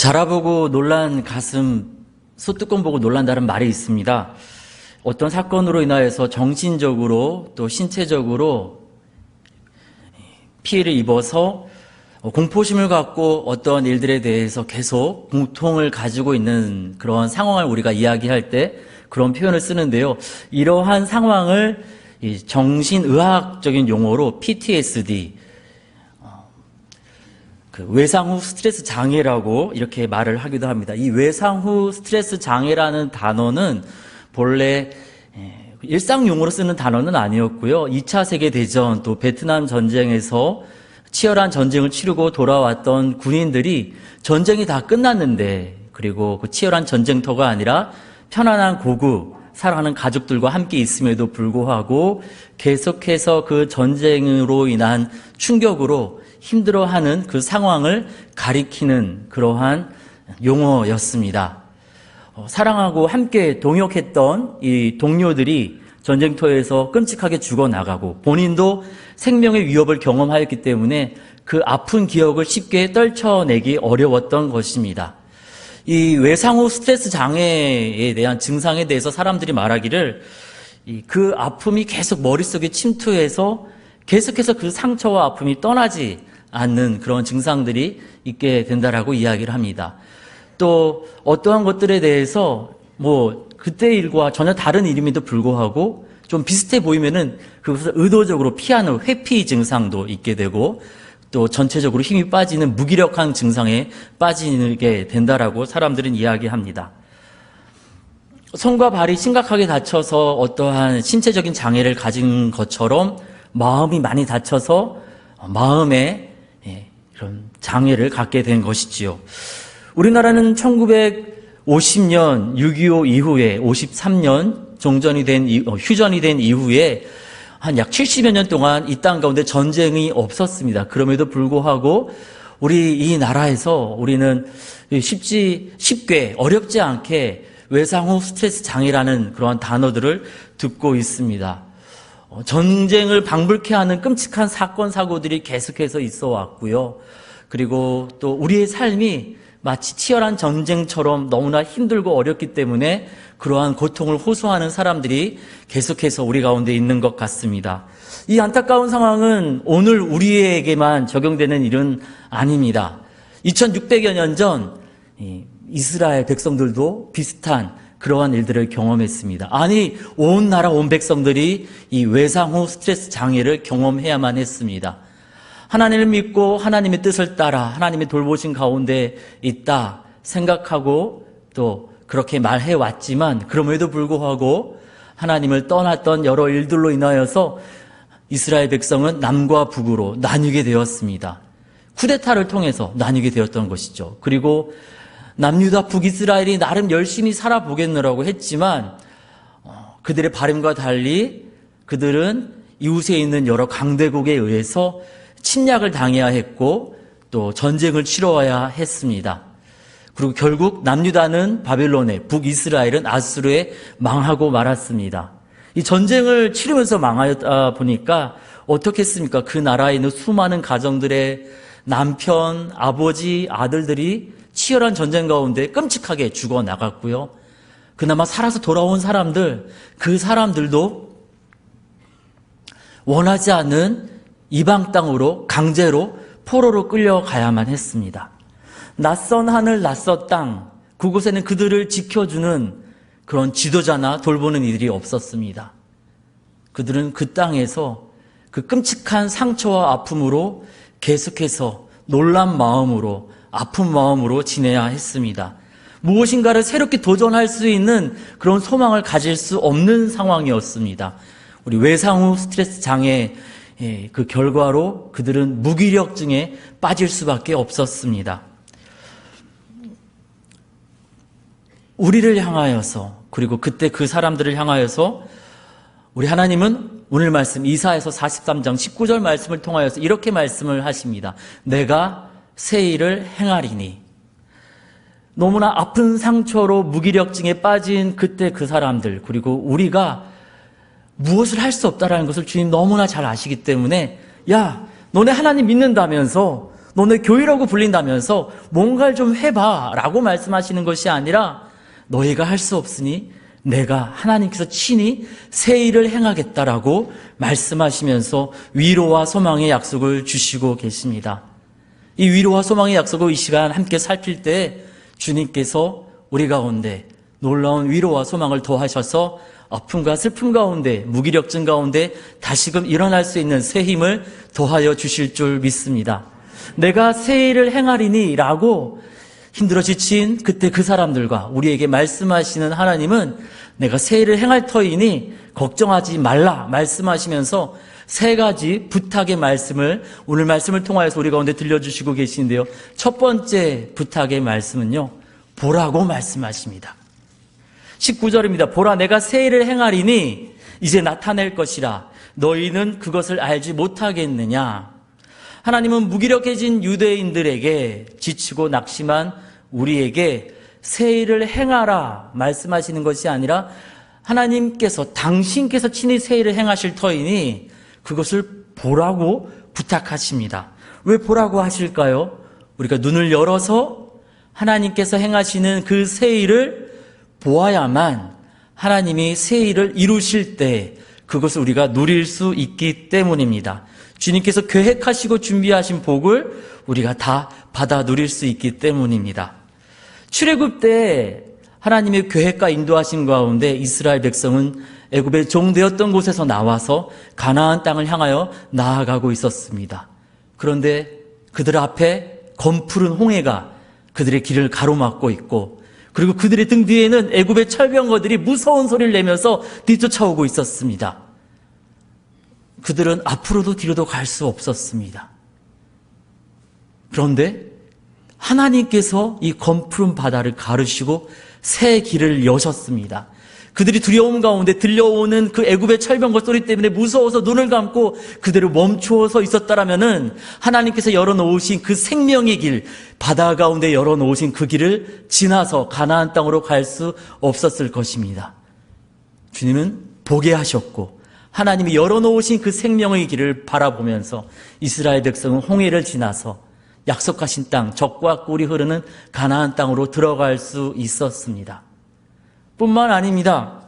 자라보고 놀란 가슴, 소뚜껑 보고 놀란다는 말이 있습니다. 어떤 사건으로 인하여서 정신적으로 또 신체적으로 피해를 입어서 공포심을 갖고 어떤 일들에 대해서 계속 공통을 가지고 있는 그런 상황을 우리가 이야기할 때 그런 표현을 쓰는데요. 이러한 상황을 정신의학적인 용어로 PTSD, 외상 후 스트레스 장애라고 이렇게 말을 하기도 합니다. 이 외상 후 스트레스 장애라는 단어는 본래 일상 용어로 쓰는 단어는 아니었고요. 2차 세계대전 또 베트남 전쟁에서 치열한 전쟁을 치르고 돌아왔던 군인들이 전쟁이 다 끝났는데, 그리고 그 치열한 전쟁터가 아니라 편안한 고국, 사랑하는 가족들과 함께 있음에도 불구하고 계속해서 그 전쟁으로 인한 충격으로 힘들어하는 그 상황을 가리키는 그러한 용어였습니다. 사랑하고 함께 동역했던 이 동료들이 전쟁터에서 끔찍하게 죽어나가고 본인도 생명의 위협을 경험하였기 때문에 그 아픈 기억을 쉽게 떨쳐내기 어려웠던 것입니다. 이 외상 후 스트레스 장애에 대한 증상에 대해서 사람들이 말하기를 그 아픔이 계속 머릿속에 침투해서 계속해서 그 상처와 아픔이 떠나지 않는 그런 증상들이 있게 된다라고 이야기를 합니다. 또 어떠한 것들에 대해서 그때 일과 전혀 다른 일임에도 불구하고 좀 비슷해 보이면은 그것을 의도적으로 피하는 회피 증상도 있게 되고, 또 전체적으로 힘이 빠지는 무기력한 증상에 빠지게 된다라고 사람들은 이야기합니다. 손과 발이 심각하게 다쳐서 어떠한 신체적인 장애를 가진 것처럼 마음이 많이 다쳐서 마음에 이런 장애를 갖게 된 것이지요. 우리나라는 1950년 6.25 이후에 53년 휴전이 된 이후에 한 약 70여 년 동안 이 땅 가운데 전쟁이 없었습니다. 그럼에도 불구하고 우리 이 나라에서 우리는 쉽게 어렵지 않게 외상 후 스트레스 장애라는 그러한 단어들을 듣고 있습니다. 전쟁을 방불케 하는 끔찍한 사건 사고들이 계속해서 있어 왔고요. 그리고 또 우리의 삶이 마치 치열한 전쟁처럼 너무나 힘들고 어렵기 때문에 그러한 고통을 호소하는 사람들이 계속해서 우리 가운데 있는 것 같습니다. 이 안타까운 상황은 오늘 우리에게만 적용되는 일은 아닙니다. 2600여 년 전 이스라엘 백성들도 비슷한 그러한 일들을 경험했습니다. 아니, 온 나라 온 백성들이 이 외상 후 스트레스 장애를 경험해야만 했습니다. 하나님을 믿고 하나님의 뜻을 따라 하나님의 돌보신 가운데 있다 생각하고 또 그렇게 말해왔지만, 그럼에도 불구하고 하나님을 떠났던 여러 일들로 인하여서 이스라엘 백성은 남과 북으로 나뉘게 되었습니다. 쿠데타를 통해서 나뉘게 되었던 것이죠. 그리고 남유다 북이스라엘이 나름 열심히 살아보겠느라고 했지만 그들의 바람과 달리 그들은 이웃에 있는 여러 강대국에 의해서 침략을 당해야 했고 또 전쟁을 치러야 했습니다. 그리고 결국 남유다는 바벨론에, 북이스라엘은 아수르에 망하고 말았습니다. 이 전쟁을 치르면서 망하였다 보니까 어떻게 했습니까? 그 나라에 있는 수많은 가정들의 남편, 아버지, 아들들이 치열한 전쟁 가운데 끔찍하게 죽어나갔고요. 그나마 살아서 돌아온 사람들, 그 사람들도 원하지 않는 이방 땅으로 강제로 포로로 끌려가야만 했습니다. 낯선 하늘, 낯선 땅, 그곳에는 그들을 지켜주는 그런 지도자나 돌보는 이들이 없었습니다. 그들은 그 땅에서 그 끔찍한 상처와 아픔으로 계속해서 놀란 마음으로, 아픈 마음으로 지내야 했습니다. 무엇인가를 새롭게 도전할 수 있는 그런 소망을 가질 수 없는 상황이었습니다. 우리 외상 후 스트레스 장애 그 결과로 그들은 무기력증에 빠질 수밖에 없었습니다. 우리를 향하여서, 그리고 그때 그 사람들을 향하여서 우리 하나님은 오늘 말씀 이사야서 43장 19절 말씀을 통하여서 이렇게 말씀을 하십니다. 내가 새 일을 행하리니. 너무나 아픈 상처로 무기력증에 빠진 그때 그 사람들, 그리고 우리가 무엇을 할 수 없다라는 것을 주님 너무나 잘 아시기 때문에, 야, 너네 하나님 믿는다면서 너네 교회라고 불린다면서 뭔가를 좀 해봐 라고 말씀하시는 것이 아니라 너희가 할 수 없으니 내가 하나님께서 친히 새 일을 행하겠다라고 말씀하시면서 위로와 소망의 약속을 주시고 계십니다. 이 위로와 소망의 약속을 이 시간 함께 살필 때 주님께서 우리 가운데 놀라운 위로와 소망을 더하셔서 아픔과 슬픔 가운데 무기력증 가운데 다시금 일어날 수 있는 새 힘을 더하여 주실 줄 믿습니다. 내가 새 일을 행하리니 라고 힘들어 지친 그때 그 사람들과 우리에게 말씀하시는 하나님은 내가 새 일을 행할 터이니 걱정하지 말라 말씀하시면서 세 가지 부탁의 말씀을 오늘 말씀을 통하여서 우리 가운데 들려주시고 계시는데요. 첫 번째 부탁의 말씀은요, 보라고 말씀하십니다. 19절입니다. 보라, 내가 새 일을 행하리니 이제 나타낼 것이라 너희는 그것을 알지 못하겠느냐. 하나님은 무기력해진 유대인들에게 지치고 낙심한 우리에게 새 일을 행하라 말씀하시는 것이 아니라 하나님께서 당신께서 친히 새 일을 행하실 터이니 그것을 보라고 부탁하십니다. 왜 보라고 하실까요? 우리가 눈을 열어서 하나님께서 행하시는 그 새 일을 보아야만 하나님이 새 일을 이루실 때 그것을 우리가 누릴 수 있기 때문입니다. 주님께서 계획하시고 준비하신 복을 우리가 다 받아 누릴 수 있기 때문입니다. 출애굽 때 하나님의 계획과 인도하신 가운데 이스라엘 백성은 애굽의 종되었던 곳에서 나와서 가나안 땅을 향하여 나아가고 있었습니다. 그런데 그들 앞에 검푸른 홍해가 그들의 길을 가로막고 있고 그리고 그들의 등 뒤에는 애굽의 철병거들이 무서운 소리를 내면서 뒤쫓아오고 있었습니다. 그들은 앞으로도 뒤로도 갈 수 없었습니다. 그런데 하나님께서 이 검푸른 바다를 가르시고 새 길을 여셨습니다. 그들이 두려움 가운데 들려오는 그 애굽의 철병거 소리 때문에 무서워서 눈을 감고 그대로 멈추어서 있었다라면은 하나님께서 열어놓으신 그 생명의 길, 바다 가운데 열어놓으신 그 길을 지나서 가나안 땅으로 갈 수 없었을 것입니다. 주님은 보게 하셨고 하나님이 열어놓으신 그 생명의 길을 바라보면서 이스라엘 백성은 홍해를 지나서 약속하신 땅, 젖과 꿀이 흐르는 가나안 땅으로 들어갈 수 있었습니다. 뿐만 아닙니다.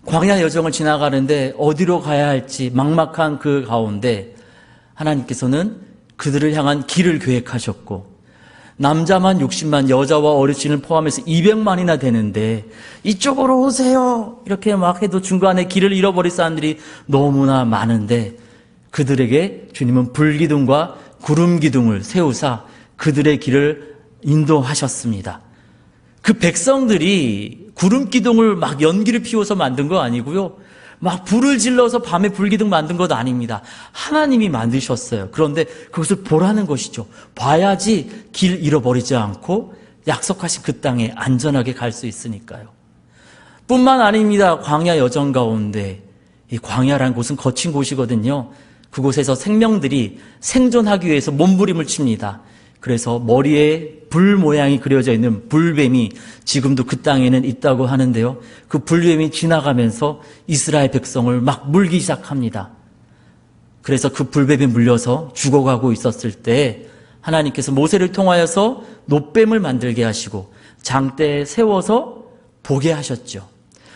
광야 여정을 지나가는데 어디로 가야 할지 막막한 그 가운데 하나님께서는 그들을 향한 길을 계획하셨고 남자만 60만, 여자와 어르신을 포함해서 200만이나 되는데 이쪽으로 오세요 이렇게 막 해도 중간에 길을 잃어버린 사람들이 너무나 많은데 그들에게 주님은 불기둥과 구름기둥을 세우사 그들의 길을 인도하셨습니다. 그 백성들이 구름기둥을 막 연기를 피워서 만든 거 아니고요. 막 불을 질러서 밤에 불기둥 만든 것 아닙니다. 하나님이 만드셨어요. 그런데 그것을 보라는 것이죠. 봐야지 길 잃어버리지 않고 약속하신 그 땅에 안전하게 갈 수 있으니까요. 뿐만 아닙니다. 광야 여정 가운데 이 광야라는 곳은 거친 곳이거든요. 그곳에서 생명들이 생존하기 위해서 몸부림을 칩니다. 그래서 머리에 불 모양이 그려져 있는 불뱀이 지금도 그 땅에는 있다고 하는데요. 그 불뱀이 지나가면서 이스라엘 백성을 막 물기 시작합니다. 그래서 그 불뱀에 물려서 죽어가고 있었을 때 하나님께서 모세를 통하여서 놋뱀을 만들게 하시고 장대에 세워서 보게 하셨죠.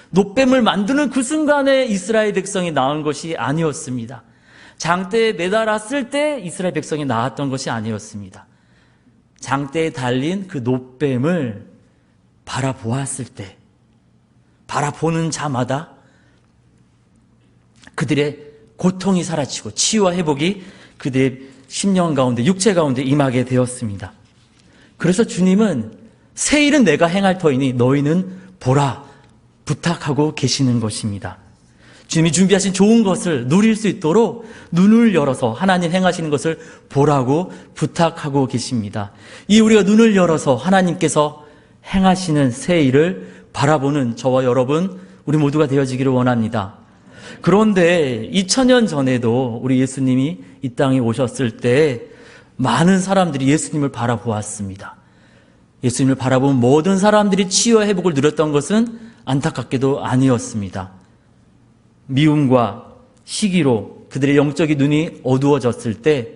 놋뱀을 만드는 그 순간에 이스라엘 백성이 나온 것이 아니었습니다. 장대에 매달았을 때 이스라엘 백성이 나왔던 것이 아니었습니다. 장대에 달린 그 놋뱀을 바라보았을 때, 바라보는 자마다 그들의 고통이 사라지고 치유와 회복이 그들의 심령 가운데, 육체 가운데 임하게 되었습니다. 그래서 주님은 새 일은 내가 행할 터이니 너희는 보라 부탁하고 계시는 것입니다. 주님이 준비하신 좋은 것을 누릴 수 있도록 눈을 열어서 하나님 행하시는 것을 보라고 부탁하고 계십니다. 이 우리가 눈을 열어서 하나님께서 행하시는 새 일을 바라보는 저와 여러분, 우리 모두가 되어지기를 원합니다. 그런데 2000년 전에도 우리 예수님이 이 땅에 오셨을 때 많은 사람들이 예수님을 바라보았습니다. 예수님을 바라본 모든 사람들이 치유와 회복을 누렸던 것은 안타깝게도 아니었습니다. 미움과 시기로 그들의 영적인 눈이 어두워졌을 때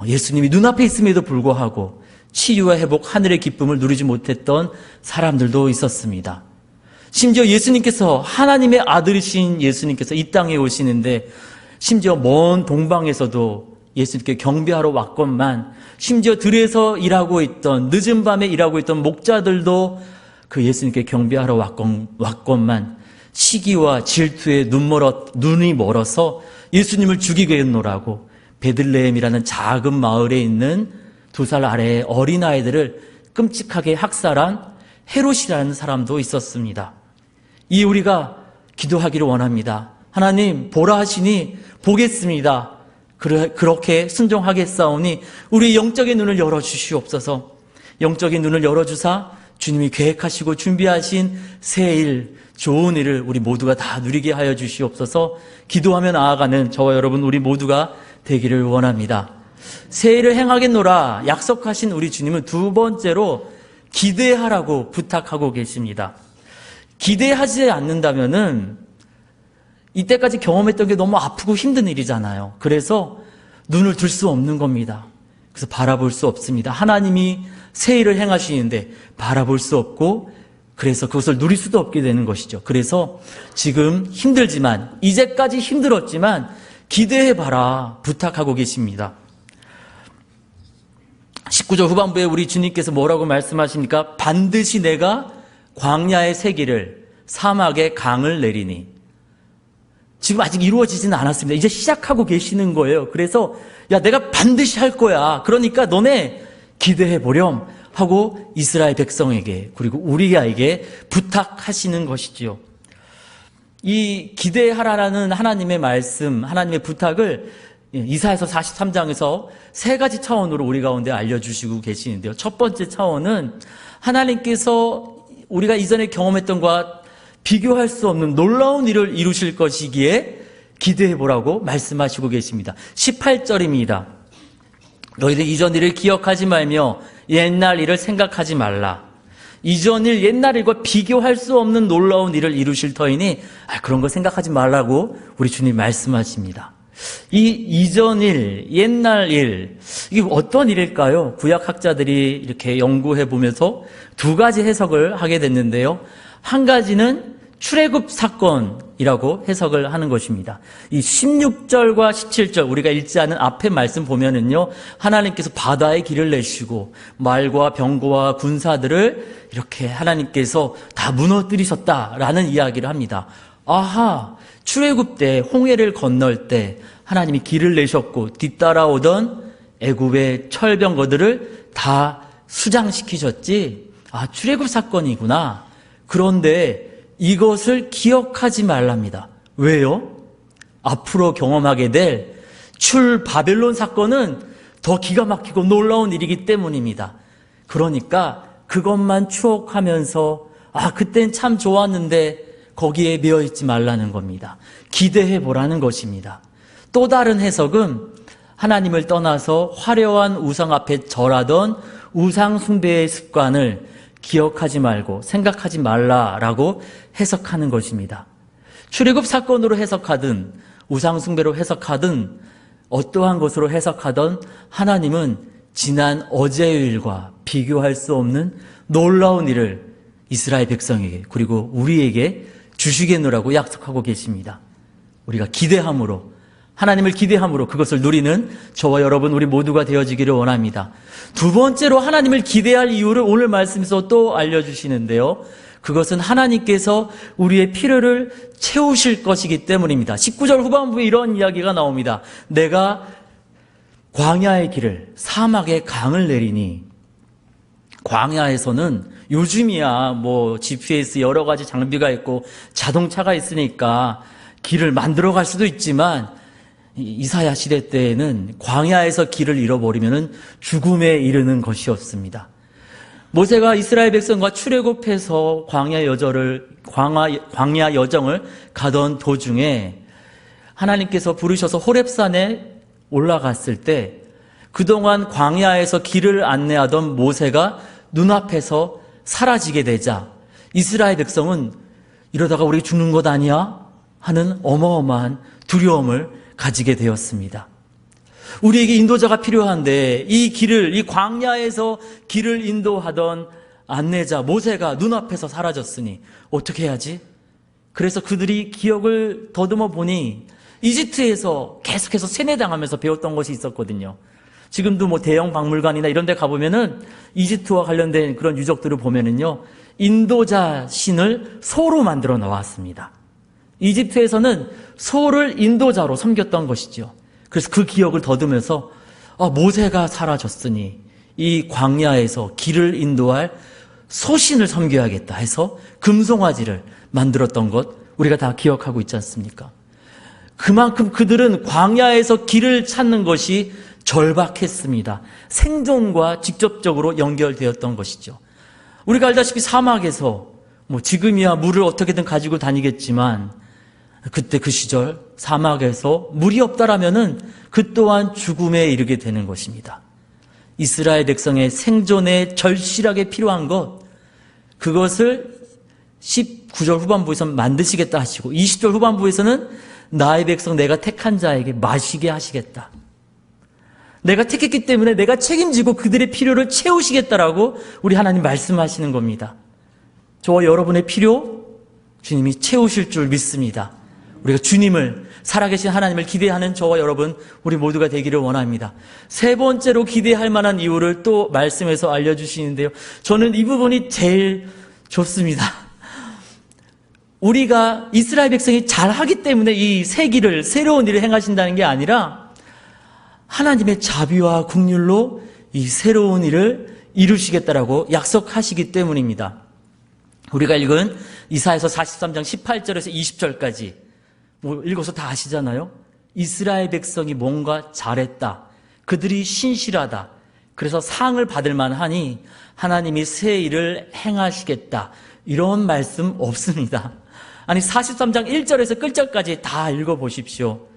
예수님이 눈앞에 있음에도 불구하고 치유와 회복, 하늘의 기쁨을 누리지 못했던 사람들도 있었습니다. 심지어 예수님께서, 하나님의 아들이신 예수님께서 이 땅에 오시는데 심지어 먼 동방에서도 예수님께 경배하러 왔건만, 심지어 들에서 일하고 있던, 늦은 밤에 일하고 있던 목자들도 그 예수님께 경배하러 왔건만 시기와 질투에 눈이 멀어서 예수님을 죽이겠노라고 베들레헴이라는 작은 마을에 있는 2살 아래의 어린아이들을 끔찍하게 학살한 헤롯이라는 사람도 있었습니다. 이 우리가 기도하기를 원합니다. 하나님 보라 하시니 보겠습니다. 그렇게 순종하겠사오니 우리 영적인 눈을 열어주시옵소서. 영적인 눈을 열어주사 주님이 계획하시고 준비하신 새 일, 좋은 일을 우리 모두가 다 누리게 하여 주시옵소서. 기도하며 나아가는 저와 여러분 우리 모두가 되기를 원합니다. 새 일을 행하겠노라 약속하신 우리 주님은 두 번째로 기대하라고 부탁하고 계십니다. 기대하지 않는다면은 이때까지 경험했던 게 너무 아프고 힘든 일이잖아요. 그래서 눈을 들 수 없는 겁니다. 그래서 바라볼 수 없습니다. 하나님이 새 일을 행하시는데 바라볼 수 없고, 그래서 그것을 누릴 수도 없게 되는 것이죠. 그래서 지금 힘들지만, 이제까지 힘들었지만 기대해봐라 부탁하고 계십니다. 19절 후반부에 우리 주님께서 뭐라고 말씀하십니까? 반드시 내가 광야의 새길을, 사막의 강을 내리니. 지금 아직 이루어지지는 않았습니다. 이제 시작하고 계시는 거예요. 그래서 야, 내가 반드시 할 거야. 그러니까 너네 기대해 보렴 하고 이스라엘 백성에게, 그리고 우리에게 부탁하시는 것이지요. 이 기대하라라는 하나님의 말씀, 하나님의 부탁을 이사야서 43장에서 세 가지 차원으로 우리 가운데 알려주시고 계시는데요. 첫 번째 차원은 하나님께서 우리가 이전에 경험했던 것과 비교할 수 없는 놀라운 일을 이루실 것이기에 기대해보라고 말씀하시고 계십니다. 18절입니다. 너희들 이전 일을 기억하지 말며 옛날 일을 생각하지 말라. 이전 일, 옛날 일과 비교할 수 없는 놀라운 일을 이루실 터이니 그런 거 생각하지 말라고 우리 주님 말씀하십니다. 이 이전 일, 옛날 일, 이게 어떤 일일까요? 구약학자들이 이렇게 연구해 보면서 두 가지 해석을 하게 됐는데요. 한 가지는 출애굽 사건이라고 해석을 하는 것입니다. 이 16절과 17절 우리가 읽지 않은 앞에 말씀 보면은요, 하나님께서 바다에 길을 내시고 말과 병거와 군사들을 이렇게 하나님께서 다 무너뜨리셨다라는 이야기를 합니다. 아하, 출애굽 때 홍해를 건널 때 하나님이 길을 내셨고 뒤따라오던 애굽의 철병거들을 다 수장시키셨지. 아, 출애굽 사건이구나. 그런데 이것을 기억하지 말랍니다. 왜요? 앞으로 경험하게 될 출바벨론 사건은 더 기가 막히고 놀라운 일이기 때문입니다. 그러니까 그것만 추억하면서 그땐 참 좋았는데 거기에 매여있지 말라는 겁니다. 기대해보라는 것입니다. 또 다른 해석은 하나님을 떠나서 화려한 우상 앞에 절하던 우상 숭배의 습관을 기억하지 말고 생각하지 말라라고 해석하는 것입니다. 출애굽 사건으로 해석하든 우상 숭배로 해석하든 어떠한 것으로 해석하든 하나님은 지난 어제의 일과 비교할 수 없는 놀라운 일을 이스라엘 백성에게 그리고 우리에게 주시겠노라고 약속하고 계십니다. 우리가 기대함으로, 하나님을 기대함으로 그것을 누리는 저와 여러분 우리 모두가 되어지기를 원합니다. 두 번째로 하나님을 기대할 이유를 오늘 말씀에서 또 알려주시는데요. 그것은 하나님께서 우리의 필요를 채우실 것이기 때문입니다. 19절 후반부에 이런 이야기가 나옵니다. 내가 광야의 길을, 사막의 강을 내리니. 광야에서는 요즘이야 GPS 여러 가지 장비가 있고 자동차가 있으니까 길을 만들어 갈 수도 있지만 이사야 시대 때에는 광야에서 길을 잃어버리면 죽음에 이르는 것이었습니다. 모세가 이스라엘 백성과 출애굽해서 광야 여정을 가던 도중에 하나님께서 부르셔서 호렙산에 올라갔을 때 그동안 광야에서 길을 안내하던 모세가 눈앞에서 사라지게 되자 이스라엘 백성은 이러다가 우리 죽는 것 아니야? 하는 어마어마한 두려움을 가지게 되었습니다. 우리에게 인도자가 필요한데 이 광야에서 길을 인도하던 안내자 모세가 눈앞에서 사라졌으니 어떻게 해야지? 그래서 그들이 기억을 더듬어 보니 이집트에서 계속해서 세뇌당하면서 배웠던 것이 있었거든요. 지금도 뭐 대형 박물관이나 이런 데 가보면은 이집트와 관련된 그런 유적들을 보면은요, 인도자 신을 소로 만들어 놓았습니다. 이집트에서는 소를 인도자로 섬겼던 것이죠. 그래서 그 기억을 더듬으면서 모세가 사라졌으니 이 광야에서 길을 인도할 소신을 섬겨야겠다 해서 금송아지를 만들었던 것 우리가 다 기억하고 있지 않습니까? 그만큼 그들은 광야에서 길을 찾는 것이 절박했습니다. 생존과 직접적으로 연결되었던 것이죠. 우리가 알다시피 사막에서 지금이야 물을 어떻게든 가지고 다니겠지만 그때 그 시절 사막에서 물이 없다라면은 그 또한 죽음에 이르게 되는 것입니다. 이스라엘 백성의 생존에 절실하게 필요한 것, 그것을 19절 후반부에서 만드시겠다 하시고 20절 후반부에서는 나의 백성 내가 택한 자에게 마시게 하시겠다. 내가 택했기 때문에 내가 책임지고 그들의 필요를 채우시겠다라고 우리 하나님 말씀하시는 겁니다. 저와 여러분의 필요 주님이 채우실 줄 믿습니다. 우리가 주님을, 살아계신 하나님을 기대하는 저와 여러분 우리 모두가 되기를 원합니다. 세 번째로 기대할 만한 이유를 또 말씀에서 알려주시는데요, 저는 이 부분이 제일 좋습니다. 우리가 이스라엘 백성이 잘하기 때문에 이 새 길을, 새로운 일을 행하신다는 게 아니라 하나님의 자비와 긍휼로 이 새로운 일을 이루시겠다라고 약속하시기 때문입니다. 우리가 읽은 이사야서 43장 18절에서 20절까지 읽어서 다 아시잖아요. 이스라엘 백성이 뭔가 잘했다, 그들이 신실하다, 그래서 상을 받을 만하니 하나님이 새 일을 행하시겠다, 이런 말씀 없습니다. 아니 43장 1절에서 끝절까지 다 읽어보십시오.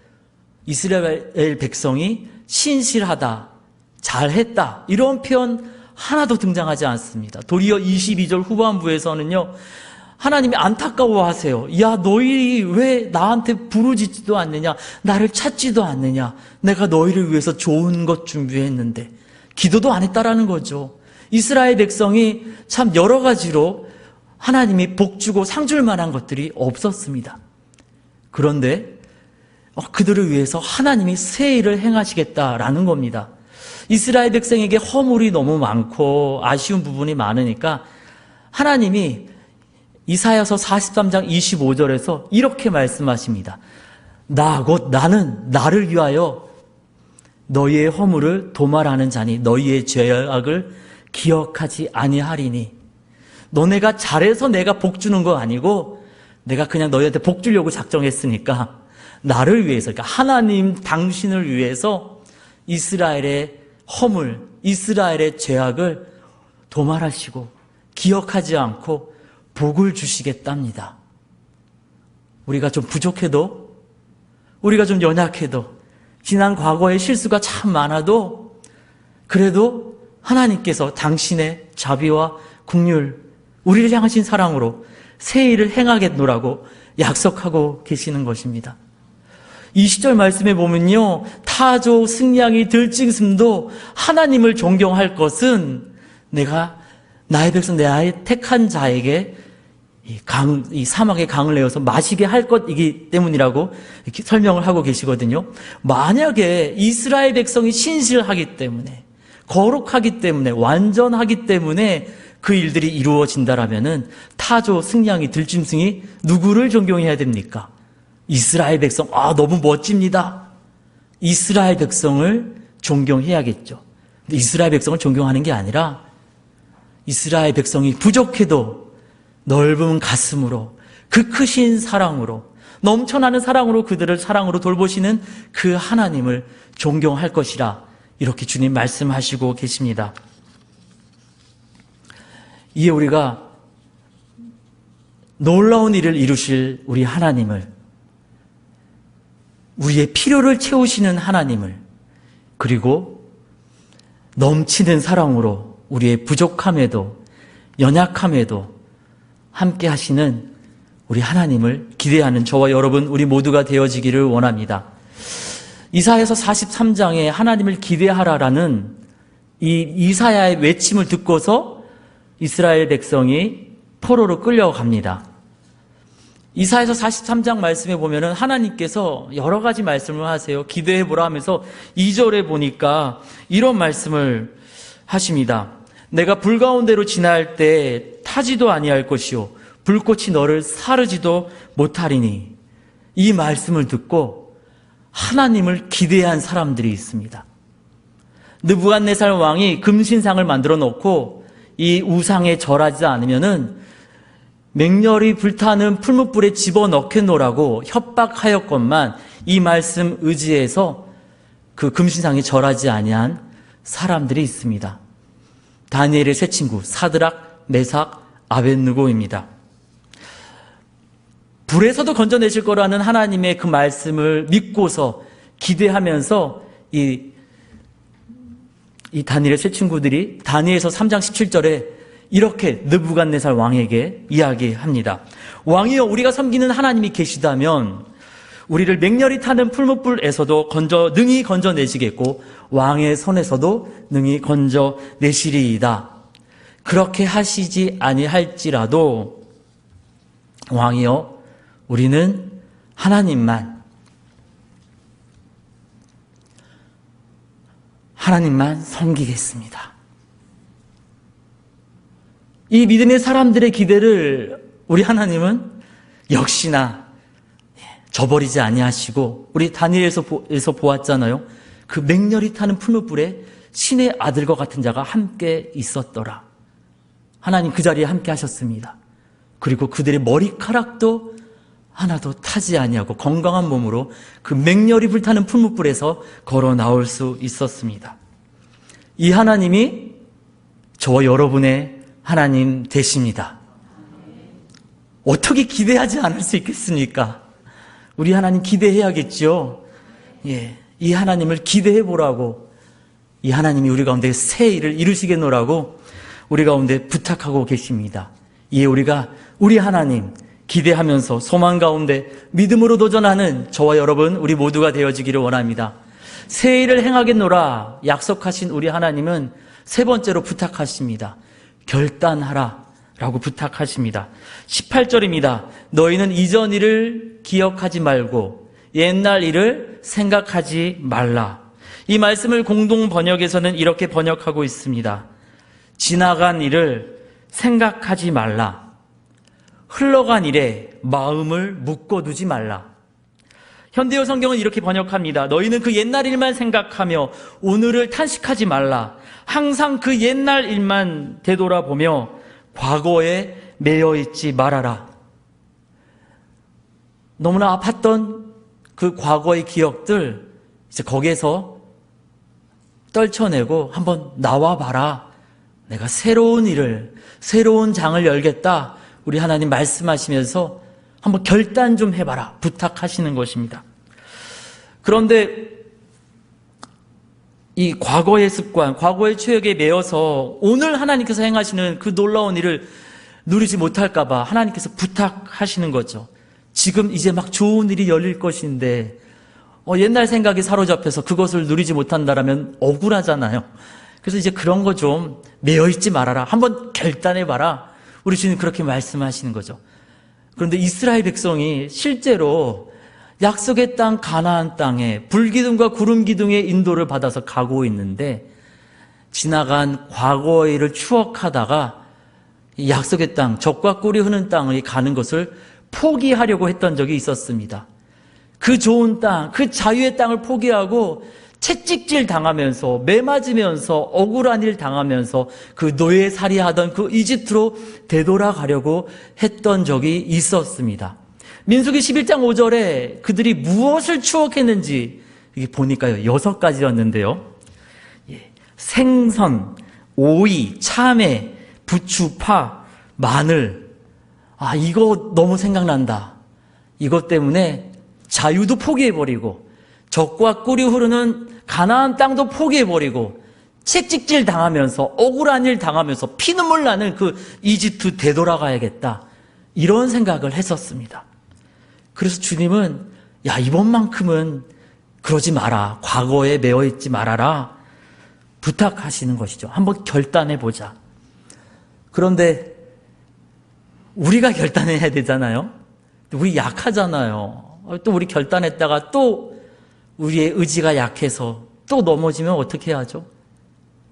이스라엘 백성이 신실하다, 잘했다, 이런 표현 하나도 등장하지 않습니다. 도리어 22절 후반부에서는요, 하나님이 안타까워하세요. 야, 너희 왜 나한테 부르짖지도 않느냐, 나를 찾지도 않느냐, 내가 너희를 위해서 좋은 것 준비했는데 기도도 안 했다라는 거죠. 이스라엘 백성이 참 여러 가지로 하나님이 복주고 상줄 만한 것들이 없었습니다. 그런데 그들을 위해서 하나님이 새 일을 행하시겠다라는 겁니다. 이스라엘 백성에게 허물이 너무 많고 아쉬운 부분이 많으니까 하나님이 이사야서 43장 25절에서 이렇게 말씀하십니다. 나는 나를 위하여 너희의 허물을 도말하는 자니 너희의 죄악을 기억하지 아니하리니. 너네가 잘해서 내가 복 주는 거 아니고 내가 그냥 너희한테 복 주려고 작정했으니까 나를 위해서, 그러니까 하나님 당신을 위해서 이스라엘의 허물, 이스라엘의 죄악을 도말하시고 기억하지 않고 복을 주시겠답니다. 우리가 좀 부족해도, 우리가 좀 연약해도, 지난 과거의 실수가 참 많아도 그래도 하나님께서 당신의 자비와 긍휼, 우리를 향하신 사랑으로 새 일을 행하겠노라고 약속하고 계시는 것입니다. 20절 말씀에 보면요, 타조 승냥이 들짐승도 하나님을 존경할 것은 내가 나의 백성 나의 택한 자에게 이 사막의 강을 내어서 마시게 할 것이기 때문이라고 이렇게 설명을 하고 계시거든요. 만약에 이스라엘 백성이 신실하기 때문에, 거룩하기 때문에, 완전하기 때문에 그 일들이 이루어진다라면은 타조 승냥이 들짐승이 누구를 존경해야 됩니까? 이스라엘 백성. 너무 멋집니다. 이스라엘 백성을 존경해야겠죠. 근데 이스라엘 백성을 존경하는 게 아니라 이스라엘 백성이 부족해도 넓은 가슴으로, 그 크신 사랑으로, 넘쳐나는 사랑으로 그들을 사랑으로 돌보시는 그 하나님을 존경할 것이라 이렇게 주님 말씀하시고 계십니다. 이에 우리가 놀라운 일을 이루실 우리 하나님을, 우리의 필요를 채우시는 하나님을, 그리고 넘치는 사랑으로 우리의 부족함에도 연약함에도 함께 하시는 우리 하나님을 기대하는 저와 여러분 우리 모두가 되어지기를 원합니다. 이사야서 43장에 하나님을 기대하라라는 이 이사야의 외침을 듣고서 이스라엘 백성이 포로로 끌려갑니다. 이사야서 43장 말씀에 보면은 하나님께서 여러 가지 말씀을 하세요. 기대해보라 하면서 2절에 보니까 이런 말씀을 하십니다. 내가 불 가운데로 지나갈 때 타지도 아니할 것이요 불꽃이 너를 사르지도 못하리니. 이 말씀을 듣고 하나님을 기대한 사람들이 있습니다. 느부갓네살 왕이 금신상을 만들어 놓고 이 우상에 절하지 않으면은 맹렬히 불타는 풀무불에 집어넣게 놓으라고 협박하였건만 이 말씀 의지해서 그 금신상에 절하지 아니한 사람들이 있습니다. 다니엘의 세 친구 사드락, 메삭, 아벳느고입니다. 불에서도 건져내실 거라는 하나님의 그 말씀을 믿고서 기대하면서 이 다니엘의 세 친구들이 다니엘서 3장 17절에 이렇게 느부갓네살 왕에게 이야기합니다. 왕이여, 우리가 섬기는 하나님이 계시다면 우리를 맹렬히 타는 풀무불에서도 능히 건져내시겠고 왕의 손에서도 능히 건져내시리이다. 그렇게 하시지 아니할지라도 왕이여, 우리는 하나님만 섬기겠습니다. 이 믿음의 사람들의 기대를 우리 하나님은 역시나 저버리지 아니하시고, 우리 다니엘에서 보았잖아요. 그 맹렬히 타는 풀무불에 신의 아들과 같은 자가 함께 있었더라. 하나님 그 자리에 함께 하셨습니다. 그리고 그들의 머리카락도 하나도 타지 아니하고 건강한 몸으로 그 맹렬히 불타는 풀무불에서 걸어 나올 수 있었습니다. 이 하나님이 저와 여러분의 하나님 되십니다. 어떻게 기대하지 않을 수 있겠습니까? 우리 하나님 기대해야겠죠. 이 하나님을 기대해 보라고, 이 하나님이 우리 가운데 새 일을 이루시겠노라고 우리 가운데 부탁하고 계십니다. 이에 우리가 우리 하나님 기대하면서 소망 가운데 믿음으로 도전하는 저와 여러분, 우리 모두가 되어지기를 원합니다. 새 일을 행하겠노라 약속하신 우리 하나님은 세 번째로 부탁하십니다. 결단하라 라고 부탁하십니다. 18절입니다. 너희는 이전 일을 기억하지 말고 옛날 일을 생각하지 말라. 이 말씀을 공동 번역에서는 이렇게 번역하고 있습니다. 지나간 일을 생각하지 말라. 흘러간 일에 마음을 묶어두지 말라. 현대어 성경은 이렇게 번역합니다. 너희는 그 옛날 일만 생각하며 오늘을 탄식하지 말라. 항상 그 옛날 일만 되돌아보며 과거에 매여 있지 말아라. 너무나 아팠던 그 과거의 기억들, 이제 거기에서 떨쳐내고 한번 나와봐라. 내가 새로운 장을 열겠다. 우리 하나님 말씀하시면서 한번 결단 좀 해봐라. 부탁하시는 것입니다. 그런데 이 과거의 습관, 과거의 추억에 매여서 오늘 하나님께서 행하시는 그 놀라운 일을 누리지 못할까봐 하나님께서 부탁하시는 거죠. 지금 이제 막 좋은 일이 열릴 것인데 옛날 생각이 사로잡혀서 그것을 누리지 못한다라면 억울하잖아요. 그래서 이제 그런 거 좀 매여있지 말아라. 한번 결단해봐라. 우리 주님 그렇게 말씀하시는 거죠. 그런데 이스라엘 백성이 실제로 약속의 땅 가나안 땅에 불기둥과 구름기둥의 인도를 받아서 가고 있는데 지나간 과거의 일을 추억하다가 약속의 땅, 젖과 꿀이 흐르는 땅을 가는 것을 포기하려고 했던 적이 있었습니다. 그 좋은 땅, 그 자유의 땅을 포기하고 채찍질 당하면서 매맞으면서 억울한 일 당하면서 그 노예살이 하던 그 이집트로 되돌아가려고 했던 적이 있었습니다. 민수기 11장 5절에 그들이 무엇을 추억했는지 이게 보니까요 6가지였는데요. 생선, 오이, 참외, 부추, 파, 마늘. 이거 너무 생각난다. 이것 때문에 자유도 포기해버리고 젖과 꿀이 흐르는 가나안 땅도 포기해버리고 채찍질 당하면서 억울한 일 당하면서 피눈물 나는 그 이집트 되돌아가야겠다. 이런 생각을 했었습니다. 그래서 주님은 이번만큼은 그러지 마라. 과거에 매어 있지 말아라. 부탁하시는 것이죠. 한번 결단해 보자. 그런데 우리가 결단해야 되잖아요. 우리 약하잖아요. 또 우리 결단했다가 또 우리의 의지가 약해서 또 넘어지면 어떻게 하죠?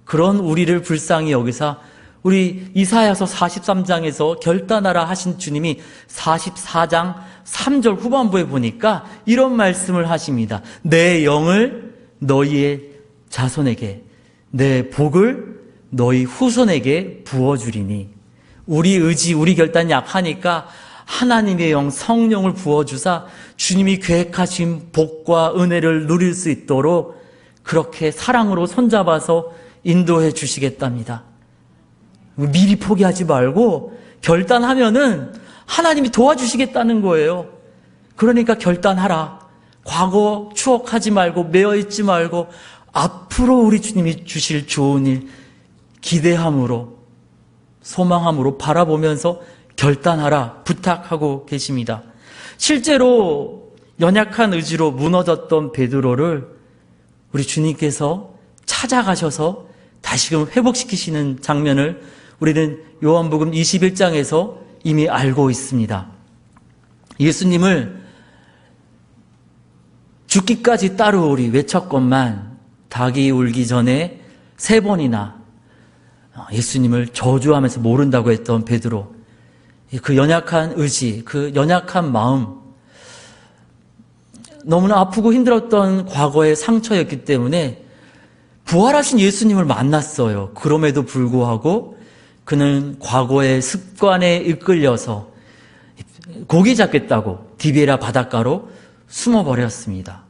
그런 우리를 불쌍히 여기사 우리 이사야서 43장에서 결단하라 하신 주님이 44장 3절 후반부에 보니까 이런 말씀을 하십니다. 내 영을 너희의 자손에게, 내 복을 너희 후손에게 부어주리니. 우리 의지, 우리 결단이 약하니까 하나님의 영, 성령을 부어주사 주님이 계획하신 복과 은혜를 누릴 수 있도록 그렇게 사랑으로 손잡아서 인도해 주시겠답니다. 미리 포기하지 말고 결단하면은 하나님이 도와주시겠다는 거예요. 그러니까 결단하라. 과거 추억하지 말고 매어있지 말고 앞으로 우리 주님이 주실 좋은 일 기대함으로 소망함으로 바라보면서 결단하라 부탁하고 계십니다. 실제로 연약한 의지로 무너졌던 베드로를 우리 주님께서 찾아가셔서 다시금 회복시키시는 장면을 우리는 요한복음 21장에서 이미 알고 있습니다. 예수님을 죽기까지 따르오리 외쳤건만 닭이 울기 전에 3번이나 예수님을 저주하면서 모른다고 했던 베드로, 그 연약한 의지, 그 연약한 마음, 너무나 아프고 힘들었던 과거의 상처였기 때문에 부활하신 예수님을 만났어요. 그럼에도 불구하고 그는 과거의 습관에 이끌려서 고기 잡겠다고 디베라 바닷가로 숨어버렸습니다.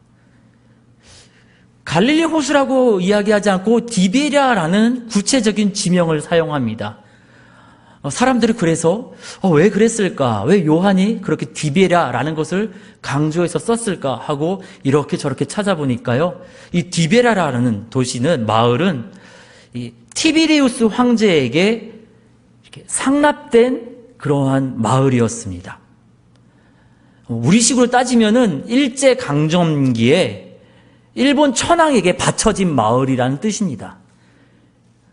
갈릴리 호수라고 이야기하지 않고 디베라라는 구체적인 지명을 사용합니다. 사람들이 그래서 왜 그랬을까? 왜 요한이 그렇게 디베라라는 것을 강조해서 썼을까? 하고 이렇게 저렇게 찾아보니까요. 이 디베라라는 도시는, 마을은 이 티비리우스 황제에게 이렇게 상납된 그러한 마을이었습니다. 우리식으로 따지면은 일제강점기에 일본 천황에게 바쳐진 마을이라는 뜻입니다.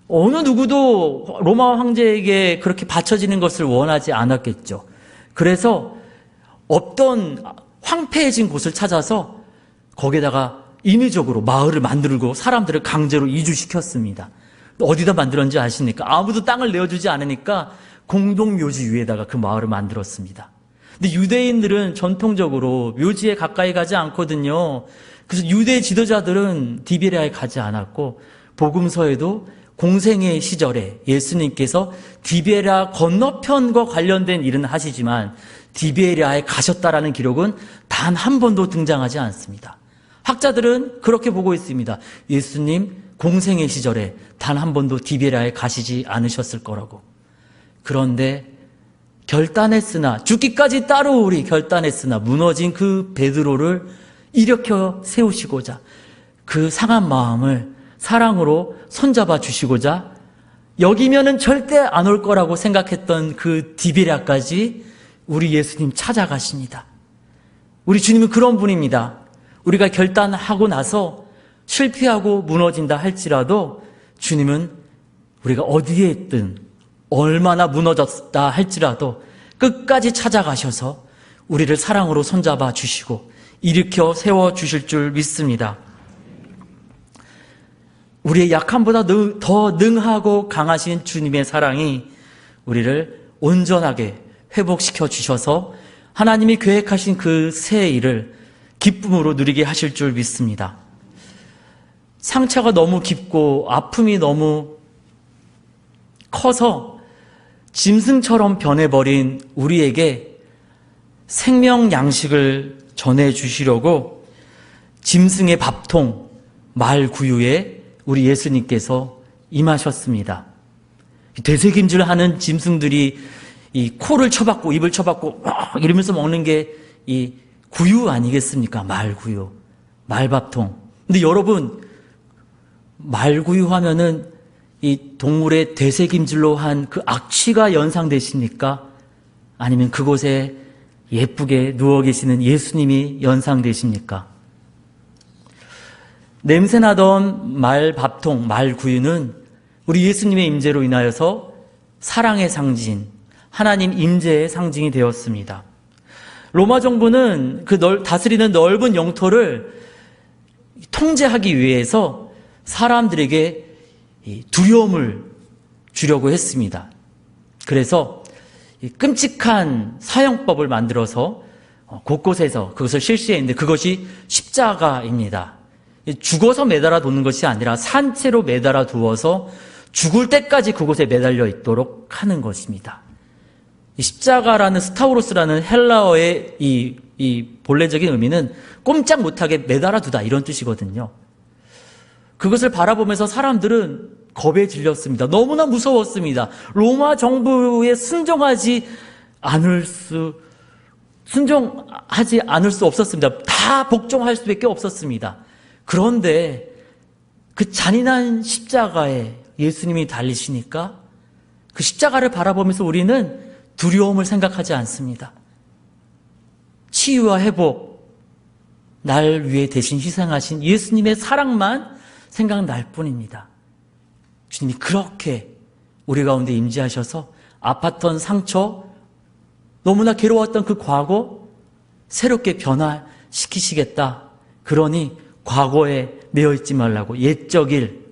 어느 누구도 로마 황제에게 그렇게 바쳐지는 것을 원하지 않았겠죠. 그래서 없던 황폐해진 곳을 찾아서 거기다가 인위적으로 마을을 만들고 사람들을 강제로 이주시켰습니다. 어디다 만들었는지 아십니까? 아무도 땅을 내어주지 않으니까 공동묘지 위에다가 그 마을을 만들었습니다. 근데 유대인들은 전통적으로 묘지에 가까이 가지 않거든요. 그래서 유대 지도자들은 디베라에 가지 않았고, 복음서에도 공생의 시절에 예수님께서 디베라 건너편과 관련된 일은 하시지만 디베라에 가셨다라는 기록은 단 한 번도 등장하지 않습니다. 학자들은 그렇게 보고 있습니다. 예수님 공생의 시절에 단 한 번도 디베라에 가시지 않으셨을 거라고. 그런데 결단했으나, 죽기까지 따르오리 결단했으나 무너진 그 베드로를 일으켜 세우시고자, 그 상한 마음을 사랑으로 손잡아 주시고자, 여기면은 절대 안 올 거라고 생각했던 그 디베라까지 우리 예수님 찾아가십니다. 우리 주님은 그런 분입니다. 우리가 결단하고 나서 실패하고 무너진다 할지라도 주님은 우리가 어디에 있든 얼마나 무너졌다 할지라도 끝까지 찾아가셔서 우리를 사랑으로 손잡아 주시고 일으켜 세워 주실 줄 믿습니다. 우리의 약함보다 더 능하고 강하신 주님의 사랑이 우리를 온전하게 회복시켜 주셔서 하나님이 계획하신 그 새 일을 기쁨으로 누리게 하실 줄 믿습니다. 상처가 너무 깊고 아픔이 너무 커서 짐승처럼 변해버린 우리에게 생명 양식을 전해주시려고 짐승의 밥통, 말구유에 우리 예수님께서 임하셨습니다. 되새김질하는 짐승들이 이 코를 쳐박고 입을 쳐박고 이러면서 먹는 게 이 구유 아니겠습니까? 말구유, 말밥통. 근데 여러분, 말구유 하면은 이 동물의 되새김질로 한 그 악취가 연상되십니까? 아니면 그곳에 예쁘게 누워 계시는 예수님이 연상되십니까? 냄새나던 말밥통, 말구유는 우리 예수님의 임재로 인하여서 사랑의 상징, 하나님 임재의 상징이 되었습니다. 로마 정부는 다스리는 넓은 영토를 통제하기 위해서 사람들에게 두려움을 주려고 했습니다. 그래서 끔찍한 사형법을 만들어서 곳곳에서 그것을 실시했는데 그것이 십자가입니다. 죽어서 매달아 두는 것이 아니라 산채로 매달아 두어서 죽을 때까지 그곳에 매달려 있도록 하는 것입니다. 이 십자가라는 스타우로스라는 헬라어의 이 본래적인 의미는 꼼짝 못하게 매달아 두다 이런 뜻이거든요. 그것을 바라보면서 사람들은 겁에 질렸습니다. 너무나 무서웠습니다. 로마 정부에 순종하지 않을 수 없었습니다. 다 복종할 수밖에 없었습니다. 그런데 그 잔인한 십자가에 예수님이 달리시니까 그 십자가를 바라보면서 우리는 두려움을 생각하지 않습니다. 치유와 회복, 날 위해 대신 희생하신 예수님의 사랑만 생각날 뿐입니다. 주님이 그렇게 우리 가운데 임재하셔서 아팠던 상처, 너무나 괴로웠던 그 과거 새롭게 변화시키시겠다. 그러니 과거에 매여있지 말라고, 옛적 일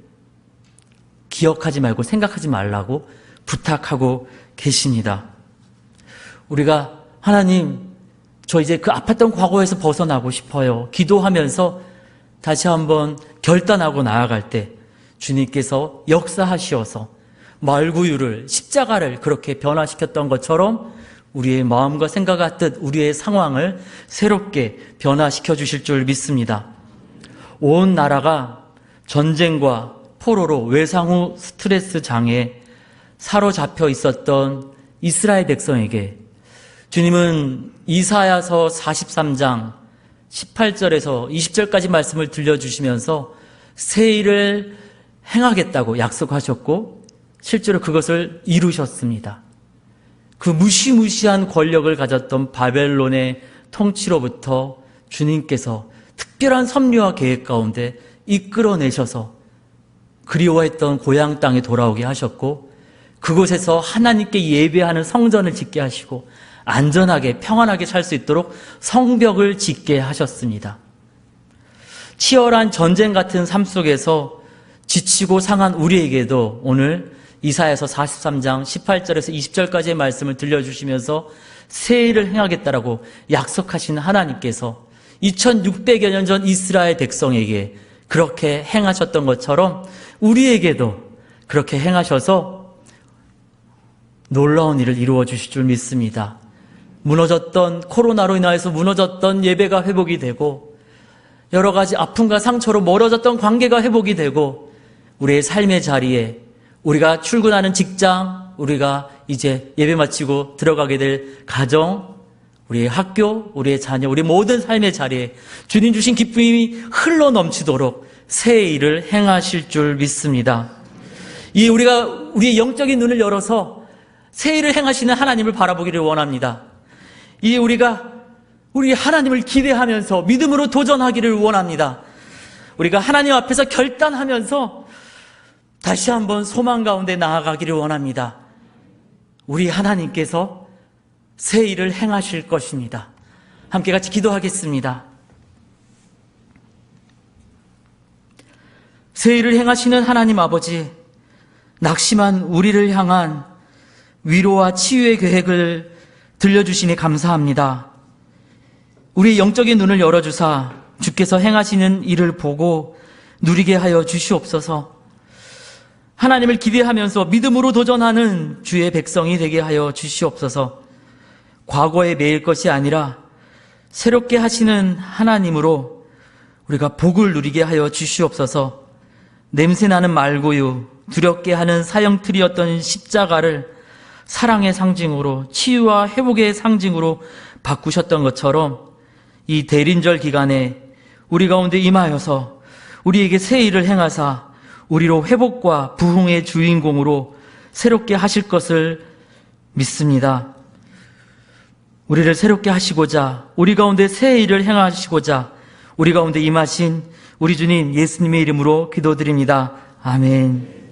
기억하지 말고 생각하지 말라고 부탁하고 계십니다. 우리가 하나님, 저 이제 그 아팠던 과거에서 벗어나고 싶어요. 기도하면서 다시 한번 결단하고 나아갈 때 주님께서 역사하시어서 말구유를, 십자가를 그렇게 변화시켰던 것처럼 우리의 마음과 생각 같듯 우리의 상황을 새롭게 변화시켜 주실 줄 믿습니다. 온 나라가 전쟁과 포로로 외상 후 스트레스 장애에 사로잡혀 있었던 이스라엘 백성에게 주님은 이사야서 43장 18절에서 20절까지 말씀을 들려주시면서 새 일을 행하겠다고 약속하셨고 실제로 그것을 이루셨습니다. 그 무시무시한 권력을 가졌던 바벨론의 통치로부터 주님께서 특별한 섭리와 계획 가운데 이끌어내셔서 그리워했던 고향 땅에 돌아오게 하셨고 그곳에서 하나님께 예배하는 성전을 짓게 하시고 안전하게 평안하게 살 수 있도록 성벽을 짓게 하셨습니다. 치열한 전쟁 같은 삶 속에서 지치고 상한 우리에게도 오늘 이사야서 43장 18절에서 20절까지의 말씀을 들려주시면서 새 일을 행하겠다라고 약속하신 하나님께서 2600여 년 전 이스라엘 백성에게 그렇게 행하셨던 것처럼 우리에게도 그렇게 행하셔서 놀라운 일을 이루어 주실 줄 믿습니다. 무너졌던 코로나로 인하여서 무너졌던 예배가 회복이 되고 여러 가지 아픔과 상처로 멀어졌던 관계가 회복이 되고 우리의 삶의 자리에 우리가 출근하는 직장, 우리가 이제 예배 마치고 들어가게 될 가정, 우리의 학교, 우리의 자녀, 우리 모든 삶의 자리에 주님 주신 기쁨이 흘러 넘치도록 새 일을 행하실 줄 믿습니다. 우리의 영적인 눈을 열어서 새 일을 행하시는 하나님을 바라보기를 원합니다. 우리 하나님을 기대하면서 믿음으로 도전하기를 원합니다. 우리가 하나님 앞에서 결단하면서 다시 한번 소망 가운데 나아가기를 원합니다. 우리 하나님께서 새 일을 행하실 것입니다. 함께 같이 기도하겠습니다. 새 일을 행하시는 하나님 아버지, 낙심한 우리를 향한 위로와 치유의 계획을 들려주시니 감사합니다. 우리의 영적인 눈을 열어주사 주께서 행하시는 일을 보고 누리게 하여 주시옵소서. 하나님을 기대하면서 믿음으로 도전하는 주의 백성이 되게 하여 주시옵소서. 과거에 매일 것이 아니라 새롭게 하시는 하나님으로 우리가 복을 누리게 하여 주시옵소서. 냄새나는 말고요, 두렵게 하는 사형틀이었던 십자가를 사랑의 상징으로, 치유와 회복의 상징으로 바꾸셨던 것처럼 이 대린절 기간에 우리 가운데 임하여서 우리에게 새 일을 행하사 우리로 회복과 부흥의 주인공으로 새롭게 하실 것을 믿습니다. 우리를 새롭게 하시고자, 우리 가운데 새 일을 행하시고자 우리 가운데 임하신 우리 주님 예수님의 이름으로 기도드립니다. 아멘.